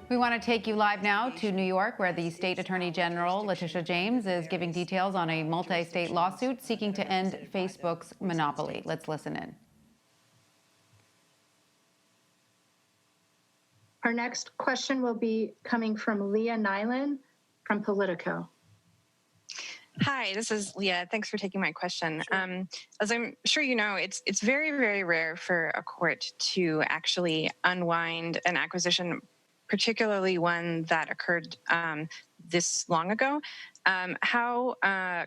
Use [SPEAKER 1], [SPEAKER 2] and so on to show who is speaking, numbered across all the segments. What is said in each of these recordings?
[SPEAKER 1] We want to take you live now to New York, where the state attorney general, Letitia James, is giving details on a multi-state lawsuit seeking to end Facebook's monopoly. Let's listen in.
[SPEAKER 2] Our next question will be coming from Leah Nyland from Politico.
[SPEAKER 3] Hi, this is Leah. Thanks for taking my question. As I'm sure you know, it's very, very rare for a court to actually unwind an acquisition, particularly one that occurred this long ago. How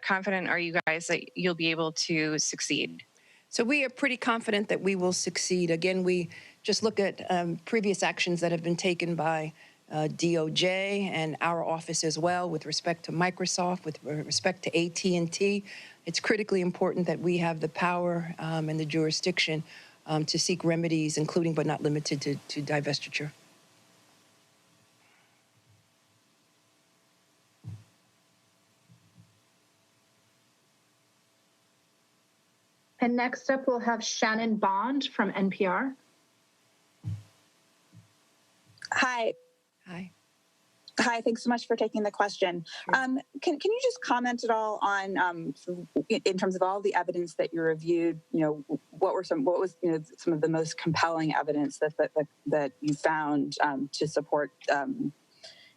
[SPEAKER 3] confident are you guys that you'll be able to succeed?
[SPEAKER 4] So we are pretty confident that we will succeed. Again, we just look at previous actions that have been taken by DOJ and our office as well with respect to Microsoft, with respect to AT&T. It's critically important that we have the power and the jurisdiction to seek remedies, including but not limited to divestiture.
[SPEAKER 2] And next up, we'll have Shannon Bond from NPR.
[SPEAKER 5] Hi.
[SPEAKER 4] Hi.
[SPEAKER 5] Hi, thanks so much for taking the question.
[SPEAKER 4] Sure.
[SPEAKER 5] Can you just comment at all on, in terms of all the evidence that you reviewed, what was some of the most compelling evidence that you found to support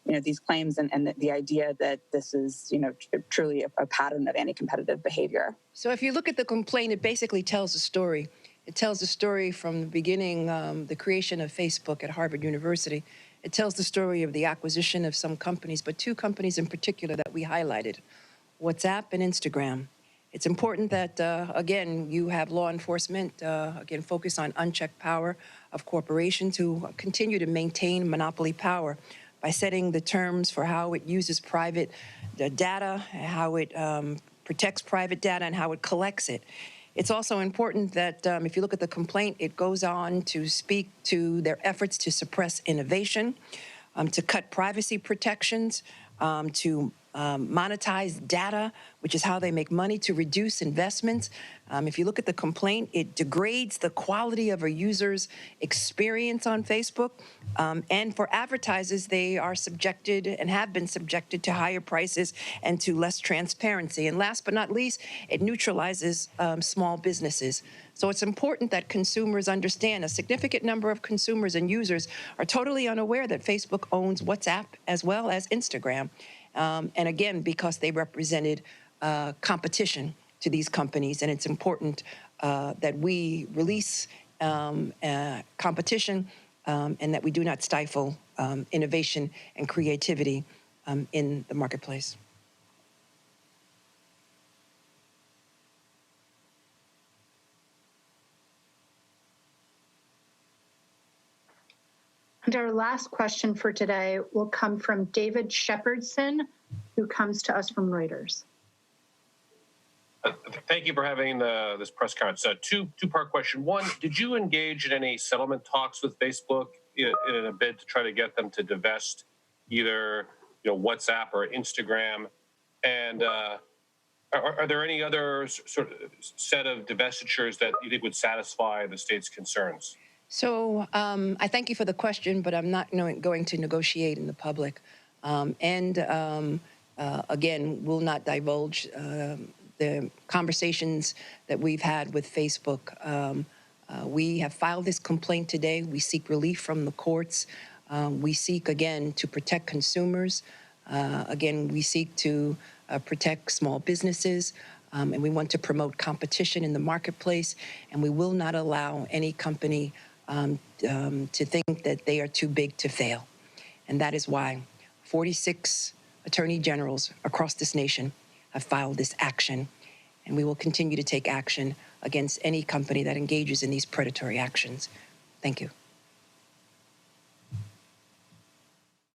[SPEAKER 5] these claims and the idea that this is truly a pattern of anti-competitive behavior?
[SPEAKER 4] So if you look at the complaint, it basically tells a story. It tells the story from the beginning, the creation of Facebook at Harvard University. It tells the story of the acquisition of some companies, but two companies in particular that we highlighted, WhatsApp and Instagram. It's important that, again, you have law enforcement, again, focus on unchecked power of corporations who continue to maintain monopoly power by setting the terms for how it uses private data, how it protects private data, and how it collects it. It's also important that if you look at the complaint, it goes on to speak to their efforts to suppress innovation, to cut privacy protections, to monetize data, which is how they make money, to reduce investments. If you look at the complaint, it degrades the quality of a user's experience on Facebook. And for advertisers, they are subjected and have been subjected to higher prices and to less transparency. And last but not least, it neutralizes small businesses. So it's important that consumers understand. A significant number of consumers and users are totally unaware that Facebook owns WhatsApp as well as Instagram. And again, because they represented competition to these companies, and it's important that we release competition and that we do not stifle innovation and creativity in the marketplace.
[SPEAKER 2] And our last question for today will come from David Shepardson, who comes to us from Reuters.
[SPEAKER 6] Thank you for having this press conference. Two-part question. One, did you engage in any settlement talks with Facebook in a bid to try to get them to divest either WhatsApp or Instagram? And are there any other sort of set of divestitures that you think would satisfy the state's concerns?
[SPEAKER 4] So I thank you for the question, but I'm not going to negotiate in the public. Again, will not divulge the conversations that we've had with Facebook. We have filed this complaint today. We seek relief from the courts. We seek, again, to protect consumers. Again, we seek to protect small businesses. And we want to promote competition in the marketplace. And we will not allow any company to think that they are too big to fail. And that is why 46 attorney generals across this nation have filed this action. And we will continue to take action against any company that engages in these predatory actions. Thank you.